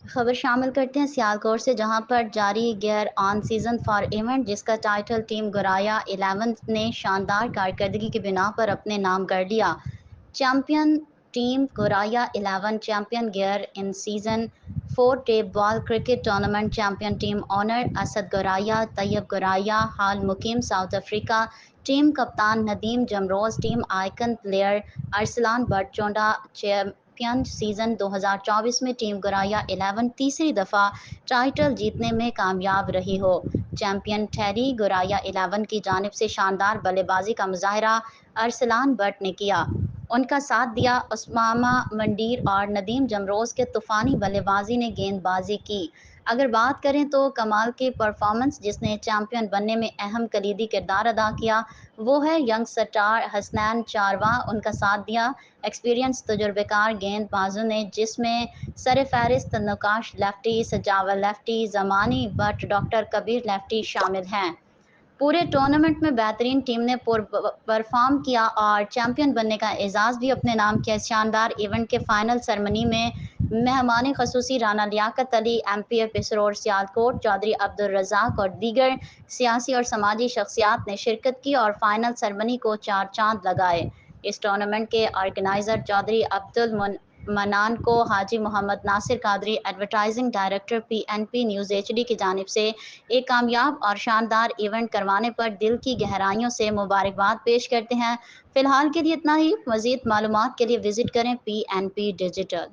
खबर शामिल करते हैं सियालकोट से, जहां पर जारी gear on season for event, जिसका टाइटल टीम गोराया 11 ने शानदार कारकर्दगी की बिना पर अपने नाम कर लिया। चैंपियन टीम गोराया 11 चैंपियन गेयर in season 4 tape ball cricket tournament. Champion team owner Asad Goraya, Tayyab Goraya, हाल मुकीम साउथ अफ्रीका। टीम कप्तान Nadeem Jamroz. Team icon player Arsalan Butt Chonda. Champion season 2024 में टीम गोराया 11 तीसरी दफ़ा टाइटल जीतने में कामयाब रही हो। चैंपियन ठहरी गोराया 11 की जानिब से शानदार बल्लेबाजी का मुजाहरा अरसलान बट ने किया। उनका साथ दिया उस्मामा मंडीर और नदीम जमरोज के तूफ़ानी बल्लेबाजी ने गेंदबाजी की। अगर बात करें तो कमाल की परफॉर्मेंस जिसने चैंपियन बनने में अहम कलीदी किरदार अदा किया, वो है यंग स्टार हसनैन चारवा। उनका साथ दिया एक्सपीरियंस तजुर्बेकार गेंदबाजों ने, जिसमें सर फहरिस्त नकाश लेफ्टी, सजावल lefty, Zamani but, doctor Kabir lefty शामिल हैं। पूरे टूर्नामेंट में बेहतरीन टीम ने परफॉर्म किया और चैंपियन बनने का एजाज़ भी अपने नाम किया। इस शानदार इवेंट के फाइनल सेरेमनी में मेहमान खसूसी राना लियाकत अली, MP पिसरोर सियालकोट, चौधरी अब्दुल रज़ाक और दीगर सियासी और समाजी शख्सियात ने शिरकत की और फाइनल सेरेमनी को चार चांद लगाए। इस टूर्नामेंट के ऑर्गेनाइज़र चौधरी अब्दुल मनान को Haji Muhammad Nasir Qadri, advertising director PNP news HD की जानिब से एक कामयाब और शानदार इवेंट करवाने पर दिल की गहराइयों से मुबारकबाद पेश करते हैं। फ़िलहाल के लिए इतना ही। मज़ीद मालूमात के लिए विज़िट करें PNP डिजिटल।